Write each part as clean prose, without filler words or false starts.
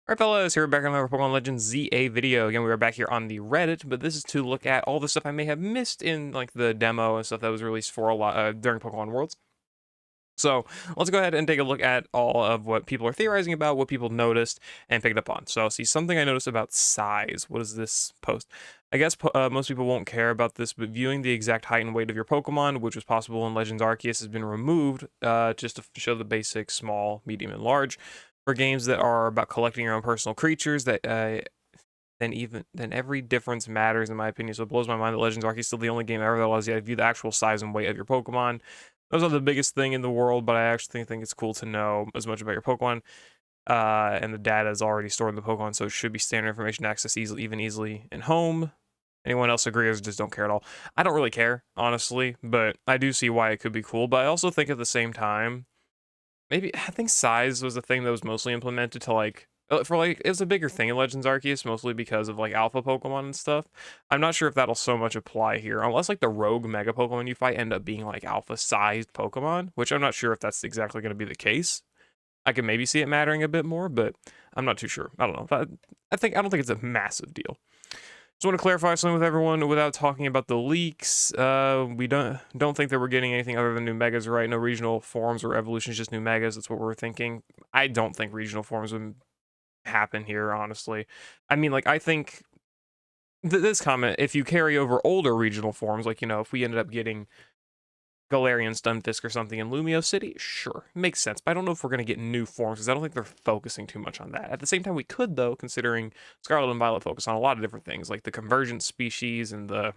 Alright fellas, here we're back on another Pokemon Legends ZA video. Again, we are back here on the Reddit, but this is to look at all the stuff I may have missed in like the demo and stuff that was released for a lot during Pokemon Worlds. So let's go ahead and take a look at all of what people are theorizing about, what people noticed and picked up on. So see something I noticed about size. What is this post? I guess most people won't care about this, but viewing the exact height and weight of your Pokemon, which was possible in Legends Arceus, has been removed just to show the basic small, medium, and large. For games that are about collecting your own personal creatures, that then every difference matters in my opinion. So it blows my mind that Legends Arceus is still the only game ever that allows you to view the actual size and weight of your Pokemon. Those are the biggest thing in the world, but I actually think it's cool to know as much about your Pokemon. And the data is already stored in the Pokemon, so it should be standard information to access easily in home. Anyone else agree or just don't care at all? I don't really care, honestly, but I do see why it could be cool. But I also think at the same time, maybe I think size was the thing that was mostly implemented to like it was a bigger thing in Legends Arceus, mostly because of like alpha Pokemon and stuff. I'm not sure if that'll so much apply here, unless like the rogue mega Pokemon you fight end up being like alpha sized Pokemon, which I'm not sure if that's exactly going to be the case. I can maybe see it mattering a bit more, but I'm not too sure. I don't know. I don't think it's a massive deal. Just want to clarify something with everyone without talking about the leaks. We don't think that we're getting anything other than new megas, right? No regional forms or evolutions, just new megas. That's what we're thinking. I don't think regional forms would happen here, honestly. I mean, like, I think this comment, if you carry over older regional forms, like, if we ended up getting Galarian Stunfisk or something in Lumio City, sure, makes sense. But I don't know if we're going to get new forms because I don't think they're focusing too much on that. At the same time, we could, though, considering Scarlet and Violet focus on a lot of different things, like the convergent species and the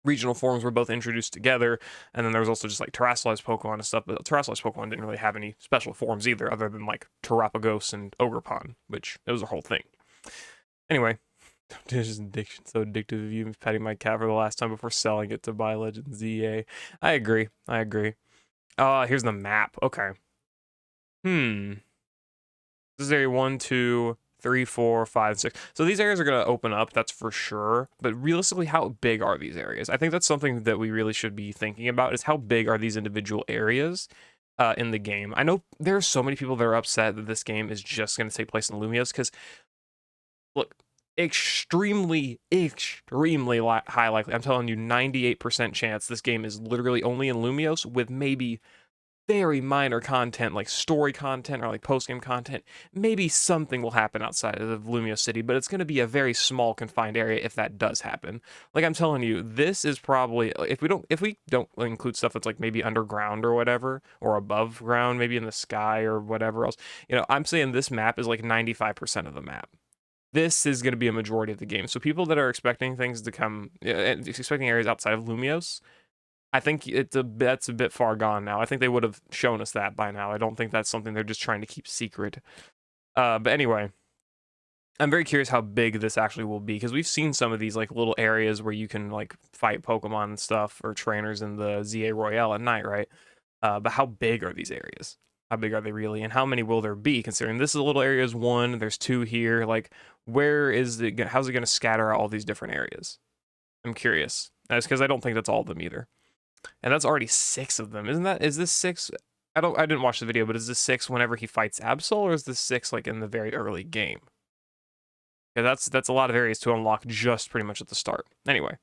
regional forms were both introduced together. And then there was also just like Terrasalized Pokemon and stuff, but Terrasalized Pokemon didn't really have any special forms either, other than like Terrapagos and Ogerpon, which it was a whole thing. Anyway, just addiction, so addictive of you petting my cat for the last time before selling it to buy Legends ZA. I agree. Here's the map. Okay. This is area 1, 2, 3, 4, 5, 6. So these areas are going to open up, that's for sure. But realistically, how big are these areas? I think that's something that we really should be thinking about, is how big are these individual areas in the game? I know there are so many people that are upset that this game is just going to take place in Lumios, because, look, extremely high likely, I'm telling you, 98% chance this game is literally only in Lumios, with maybe very minor content like story content or like post-game content. Maybe something will happen outside of Lumios City, but it's going to be a very small confined area if that does happen. Like, I'm telling you, this is probably, if we don't include stuff that's like maybe underground or whatever, or above ground, maybe in the sky or whatever else, I'm saying this map is like 95% of the map. This is going to be a majority of the game. So people that are expecting things to come, expecting areas outside of Lumios, I think that's a bit far gone now. I think they would have shown us that by now. I don't think that's something they're just trying to keep secret. But anyway, I'm very curious how big this actually will be, because we've seen some of these like little areas where you can like fight Pokemon and stuff, or trainers in the ZA Royale at night, right? But how big are these areas? How big are they really, and how many will there be? Considering this is a little area is 1, there's 2 here. Like, where is it? How's it going to scatter out all these different areas? I'm curious. That's because I don't think that's all of them either. And that's already 6 of them. Is this 6? I didn't watch the video, but is this 6 whenever he fights Absol, or is this 6 like in the very early game? Yeah, that's a lot of areas to unlock just pretty much at the start. Anyway,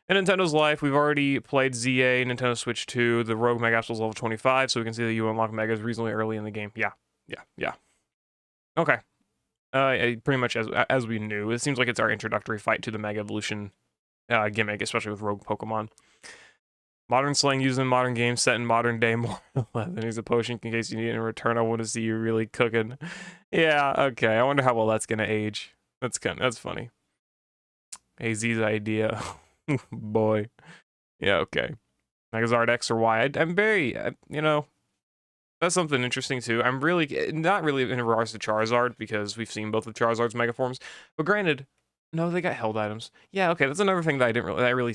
in Nintendo's life, we've already played ZA, Nintendo Switch 2, the Rogue Mega Absol's level 25, so we can see that you unlock Megas reasonably early in the game. Yeah. Okay. Pretty much as we knew. It seems like it's our introductory fight to the Mega Evolution gimmick, especially with Rogue Pokemon. Modern slang used in modern games set in modern day. More or less. Here's a potion in case you need it in return. I want to see you really cooking. Yeah, okay. I wonder how well that's gonna age. That's funny. AZ's idea. Boy. Yeah, okay. Megazard X or Y. I'm very, that's something interesting too. I'm really, not really in regards to Charizard, because we've seen both of Charizard's mega forms. But granted, no, they got held items. Yeah, okay, that's another thing that I really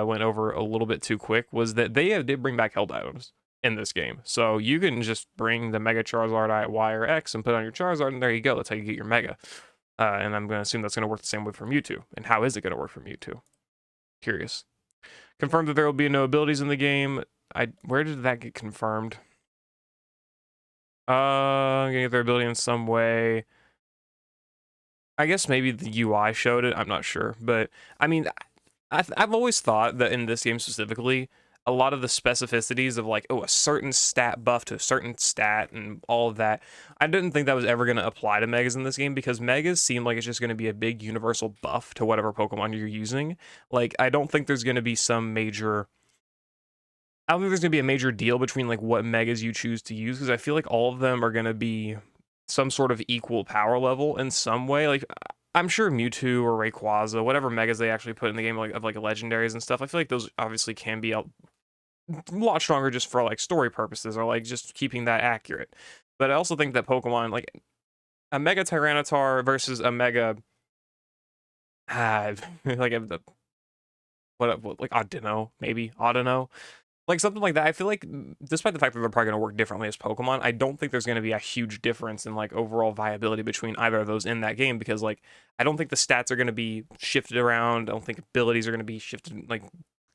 went over a little bit too quick, was that they did bring back held items in this game. So you can just bring the Mega Charizard Y or X and put on your Charizard, and there you go. That's how you get your Mega. And I'm going to assume that's going to work the same way for Mewtwo. And how is it going to work for Mewtwo? Curious. Confirmed that there will be no abilities in the game. Where did that get confirmed? Gonna get their ability in some way. I guess maybe the UI showed it. I'm not sure, but I mean, I've always thought that in this game specifically, a lot of the specificities of like, oh, a certain stat buff to a certain stat and all of that, I didn't think that was ever going to apply to Megas in this game because Megas seem like it's just going to be a big universal buff to whatever Pokemon you're using. Like, I don't think there's going to be some major. I don't think there's going to be a major deal between like what Megas you choose to use because I feel like all of them are going to be some sort of equal power level in some way. Like, I'm sure Mewtwo or Rayquaza, whatever megas they actually put in the game, like of like legendaries and stuff, I feel like those obviously can be a lot stronger just for like story purposes or like just keeping that accurate. But I also think that Pokemon, like a Mega Tyranitar versus a Mega, like what like Audino, maybe Audino, like something like that. I feel like, despite the fact that they're probably going to work differently as Pokemon, I don't think there's going to be a huge difference in like overall viability between either of those in that game because like I don't think the stats are going to be shifted around. I don't think abilities are going to be shifted like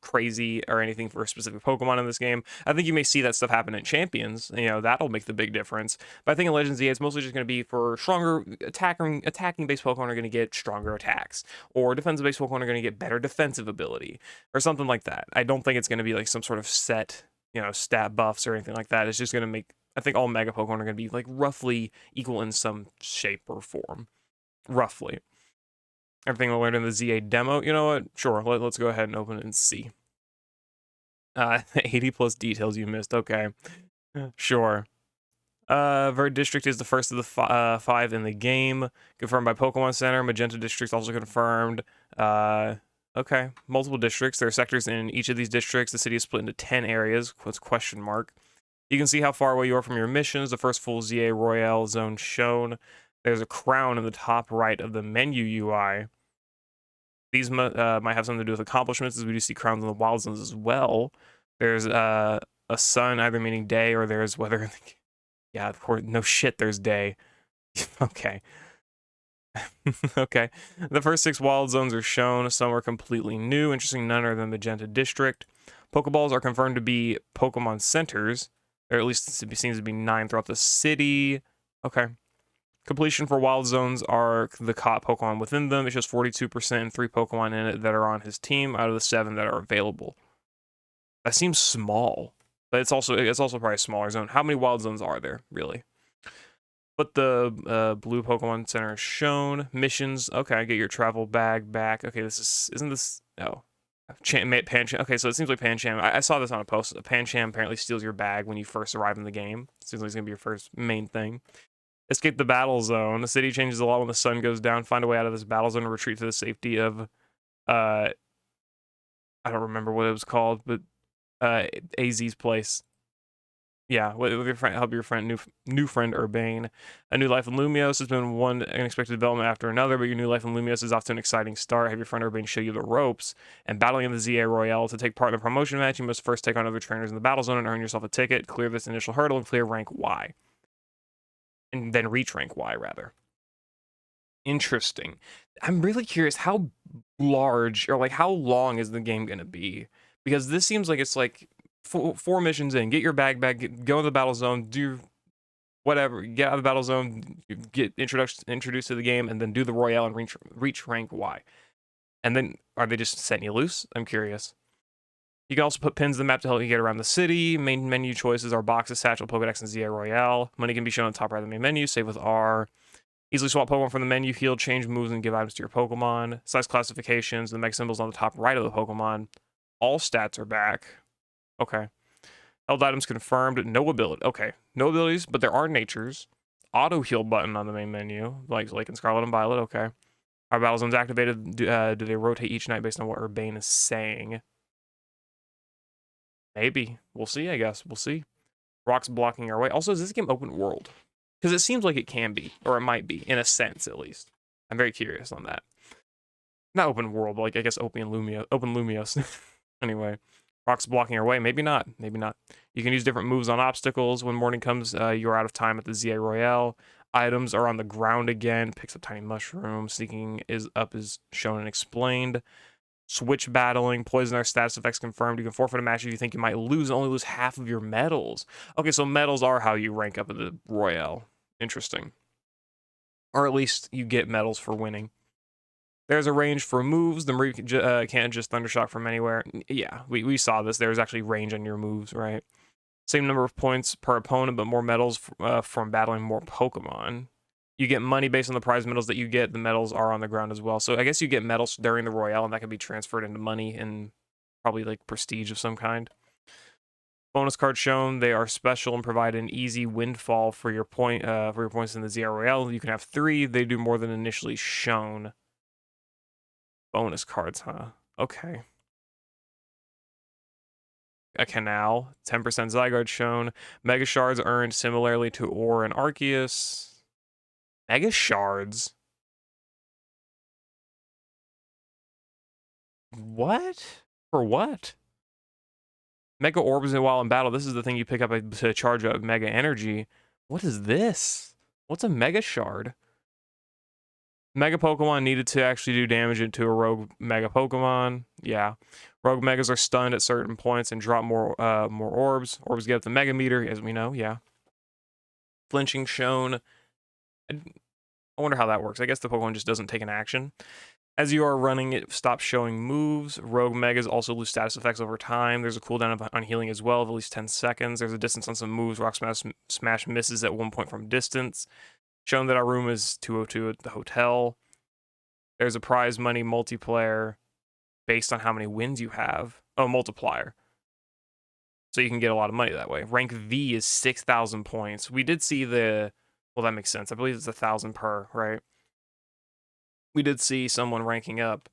crazy or anything for a specific Pokemon in this game. I think you may see that stuff happen in Champions. You know, that'll make the big difference. But I think in Legends Z, it's mostly just going to be for stronger attacking based Pokemon are going to get stronger attacks, or defensive based Pokemon are going to get better defensive ability or something like that. I don't think it's going to be like some sort of set, you know, stat buffs or anything like that. It's just going to make, I think all Mega Pokemon are going to be like roughly equal in some shape or form. Roughly. Everything we learned in the ZA demo. You know what? Sure, let's go ahead and open it and see. 80 plus details you missed. Okay. Sure. Vert District is the first of the 5 in the game. Confirmed by Pokemon Center. Magenta District also confirmed. Okay. Multiple districts. There are sectors in each of these districts. The city is split into 10 areas. What's question mark? You can see how far away you are from your missions. The first full ZA Royale zone shown. There's a crown in the top right of the menu UI. These might have something to do with accomplishments, as we do see crowns in the wild zones as well. There's a sun either meaning day or there's weather. Yeah, of course. No shit, there's day. Okay. Okay. The first 6 wild zones are shown. Some are completely new. Interesting, none are the Magenta District. Pokeballs are confirmed to be Pokemon centers. Or at least it seems to be 9 throughout the city. Okay. Completion for wild zones are the caught Pokemon within them. It's just 42% and 3 Pokemon in it that are on his team out of the 7 that are available. That seems small, but it's also probably a smaller zone. How many wild zones are there, really? But the blue Pokemon Center is shown. Missions. Okay, get your travel bag back. Okay, isn't this? Oh. Pancham. Okay, so it seems like Pancham. I saw this on a post. Pancham apparently steals your bag when you first arrive in the game. It seems like it's going to be your first main thing. Escape the battle zone. The city changes a lot when the sun goes down. Find a way out of this battle zone and retreat to the safety of, I don't remember what it was called, but AZ's place. Yeah, with your friend, help your friend, new friend Urbane. A new life in Lumios has been one unexpected development after another, but your new life in Lumios is off to an exciting start. Have your friend Urbane show you the ropes. And battling in the ZA Royale, to take part in the promotion match, you must first take on other trainers in the battle zone and earn yourself a ticket. Clear this initial hurdle and clear rank Y. And then reach rank Y, rather. Interesting. I'm really curious how large or like how long is the game going to be? Because this seems like it's like 4 missions in, get your bag back, go to the battle zone, do whatever, get out of the battle zone, get introduced to the game, and then do the Royale and reach rank Y. And then are they just setting you loose? I'm curious. You can also put pins in the map to help you get around the city. Main menu choices are boxes, satchel, Pokedex, and ZA Royale. Money can be shown on the top right of the main menu. Save with R. Easily swap Pokemon from the menu, heal, change moves, and give items to your Pokemon. Size classifications, the Mega symbols on the top right of the Pokemon. All stats are back. Okay. Held items confirmed. No ability. Okay. No abilities, but there are natures. Auto heal button on the main menu, like in Scarlet and Violet. Okay. Are battle zones activated? Do they rotate each night based on what Urbane is saying? Maybe. We'll see, I guess. We'll see. Rocks blocking our way. Also, is this game open world? Because it seems like it can be, or it might be, in a sense, at least. I'm very curious on that. Not open world, but like, I guess open Lumios. Anyway. Rocks blocking our way. Maybe not. Maybe not. You can use different moves on obstacles. When morning comes, you're out of time at the ZA Royale. Items are on the ground again. Picks up tiny mushrooms. Sneaking is shown and explained. Switch battling. Poison our status effects confirmed. You can forfeit a match if you think you might lose and only lose half of your medals. Okay, so medals are how you rank up in the Royale. Interesting. or at least you get medals for winning. There's a range for moves. The Marie can't just Thundershock from anywhere. Yeah, we saw this. There's actually range on your moves, right? Same number of points per opponent, but more medals from battling more Pokemon. You get money based on the prize medals that you get. The medals are on the ground as well. So I guess you get medals during the Royale, and that can be transferred into money and probably like prestige of some kind. Bonus cards shown. They are special and provide an easy windfall for your points in the ZR Royale. You can have 3. They do more than initially shown. Bonus cards, huh? Okay. A canal, 10% Zygarde shown. Mega Shards earned similarly to Ore and Arceus. Mega Shards? What? For what? Mega Orbs while in battle. This is the thing you pick up to charge up Mega Energy. What is this? What's a Mega Shard? Mega Pokemon needed to actually do damage into a Rogue Mega Pokemon. Yeah. Rogue Megas are stunned at certain points and drop more orbs. Orbs get up the Mega Meter, as we know, yeah. Flinching shown. I wonder how that works. I guess the Pokemon just doesn't take an action. As you are running, it stops showing moves. Rogue Megas also lose status effects over time. There's a cooldown on healing as well of at least 10 seconds. There's a distance on some moves. Rock Smash misses at 1 point from distance. Shown that our room is 202 at the hotel. There's a prize money multiplayer based on how many wins you have. Oh, multiplier. So you can get a lot of money that way. Rank V is 6,000 points. We did see the... Well, that makes sense. I believe it's 1,000 per, right? We did see someone ranking up,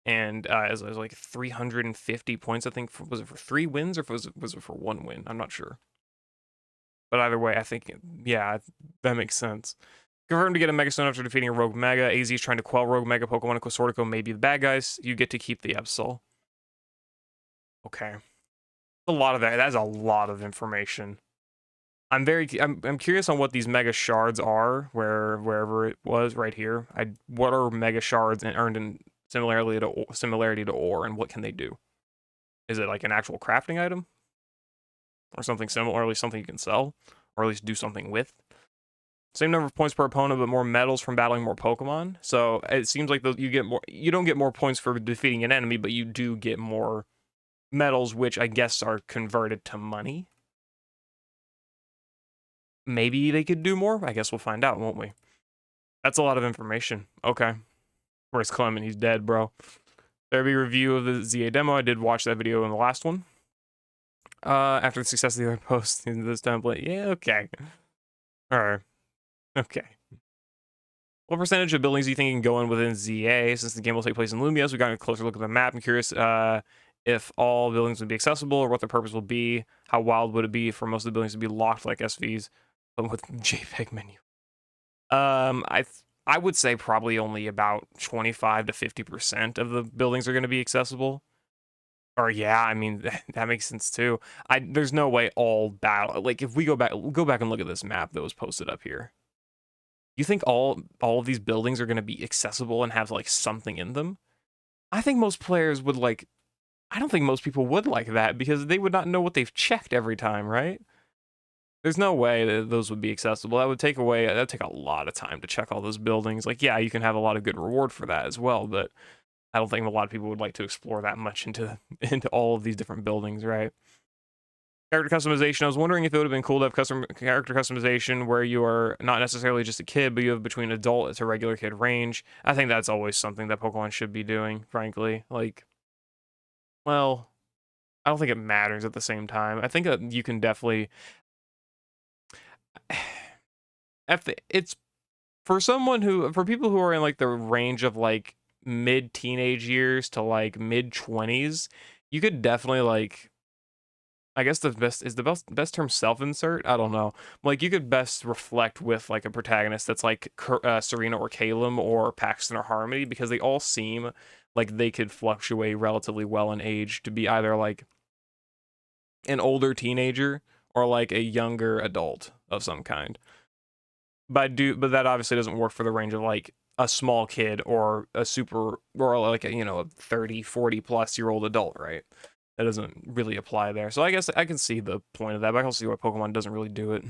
and it was like 350 points, I think. Was it for 3 wins, or was it for 1 win? I'm not sure. But either way, I think, yeah, that makes sense. Confirmed to get a Mega Stone after defeating a Rogue Mega. AZ is trying to quell Rogue Mega Pokemon, and Quasorico may be the bad guys. You get to keep the Absol. Okay. A lot of that. That's a lot of information. I'm curious on what these Mega Shards are, wherever it was, right here. What are Mega Shards and earned in similarity to Ore, and what can they do? Is it like an actual crafting item? Or something similar, or at least something you can sell? Or at least do something with? Same number of points per opponent, but more medals from battling more Pokemon. So it seems like you don't get more points for defeating an enemy, but you do get more medals, which I guess are converted to money. Maybe they could do more? I guess we'll find out, won't we? That's a lot of information. Okay. Where's Clement? He's dead, bro. There'll be a review of the ZA demo. I did watch that video in the last one. After the success of the other post in this template. Yeah, okay. Alright. Okay. What percentage of buildings do you think can go in within ZA? Since the game will take place in Lumios, we got a closer look at the map. I'm curious if all buildings would be accessible or what the purpose will be. How wild would it be for most of the buildings to be locked like SVs, but with JPEG menu? I would say probably only about 25 to 50% of the buildings are going to be accessible. Or yeah, I mean that makes sense too. There's no way all battle, like if we go back and look at this map that was posted up here. You think all of these buildings are going to be accessible and have like something in them? I think most players would like. I don't think most people would like that because they would not know what they've checked every time, right? There's no way that those would be accessible. That'd take a lot of time to check all those buildings. Like, yeah, you can have a lot of good reward for that as well, but I don't think a lot of people would like to explore that much into all of these different buildings, right? Character customization. I was wondering if it would have been cool to have character customization where you are not necessarily just a kid, but you have between adult to regular kid range. I think that's always something that Pokemon should be doing, frankly. Like, well, I don't think it matters at the same time. I think that you can definitely... It's for people who are in like the range of like mid-teenage years to like mid-20s, you could definitely like... I guess the best term self-insert? I don't know. Like, you could best reflect with, like, a protagonist that's, like, Serena or Caleb or Paxton or Harmony, because they all seem like they could fluctuate relatively well in age to be either, like, an older teenager or, like, a younger adult of some kind. But that obviously doesn't work for the range of, like, a small kid or like, a 30, 40-plus-year-old adult, right? That doesn't really apply there. So I guess I can see the point of that, but I can see why Pokemon doesn't really do it.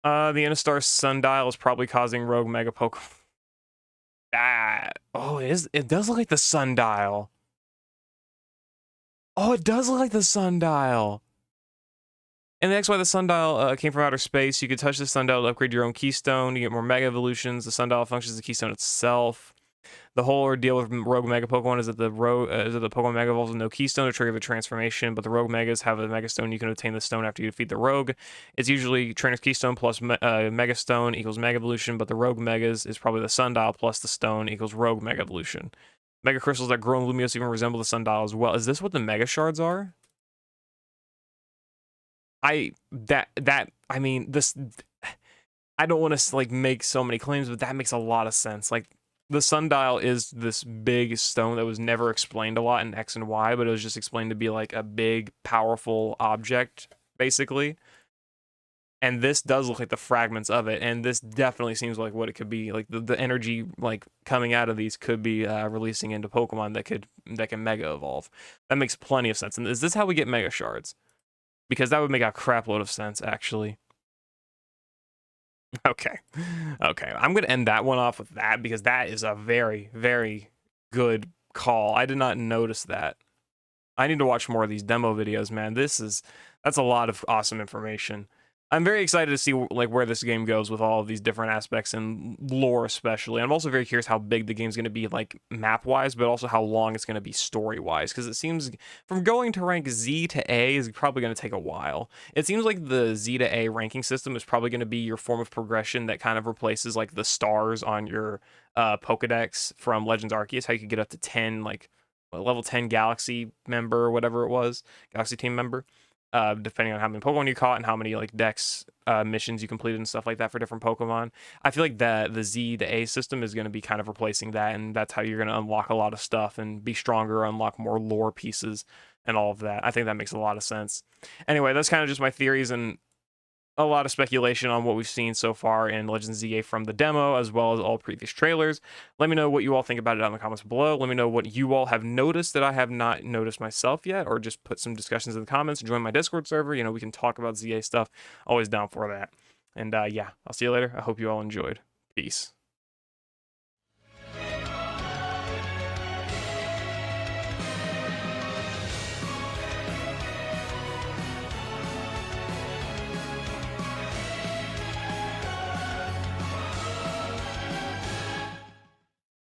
The Innistar Sundial is probably causing rogue Mega Pokemon. Oh, it is. It does look like the Sundial. Oh, it does look like the Sundial. And that's why the Sundial came from outer space. You could touch the Sundial to upgrade your own Keystone. You get more Mega Evolutions. The Sundial functions as a Keystone itself. The whole ordeal with Rogue Mega Pokemon is that the Pokemon Mega evolves with no Keystone to trigger the transformation, but the Rogue Megas have a Mega Stone. You can obtain the stone after you defeat the Rogue. It's usually Trainer's Keystone plus Mega Stone equals Mega Evolution, but the Rogue Megas is probably the Sundial plus the Stone equals Rogue Mega Evolution. Mega Crystals that grow in Lumiose even resemble the Sundial as well. Is this what the Mega Shards are? I mean, this, I don't want to like make so many claims, but that makes a lot of sense. Like, the Sundial is this big stone that was never explained a lot in X and Y, but it was just explained to be like a big, powerful object, basically. And this does look like the fragments of it, and this definitely seems like what it could be. Like the energy like coming out of these could be releasing into Pokemon that can Mega Evolve. That makes plenty of sense. And is this how we get Mega Shards? Because that would make a crap load of sense, actually. Okay. Okay. I'm going to end that one off with that because that is a very, very good call. I did not notice that. I need to watch more of these demo videos, man. That's a lot of awesome information. I'm very excited to see like where this game goes with all of these different aspects and lore, especially. I'm also very curious how big the game's going to be, like map-wise, but also how long it's going to be story-wise, because it seems from going to rank Z to A is probably going to take a while. It seems like the Z to A ranking system is probably going to be your form of progression that kind of replaces like the stars on your Pokedex from Legends Arceus, how you could get up to 10, like level 10 Galaxy member or whatever it was, Galaxy team member. Depending on how many Pokemon you caught and how many like Dex missions you completed and stuff like that for different Pokemon. I feel like the Z to A system is going to be kind of replacing that, and that's how you're going to unlock a lot of stuff and be stronger, unlock more lore pieces and all of that. I think that makes a lot of sense. Anyway, that's kind of just my theories and a lot of speculation on what we've seen so far in Legends ZA from the demo, as well as all previous trailers. Let me know what you all think about it down in the comments below. Let me know what you all have noticed that I have not noticed myself yet, or just put some discussions in the comments. Join my Discord server. You know, we can talk about ZA stuff. Always down for that. And yeah, I'll see you later. I hope you all enjoyed. Peace.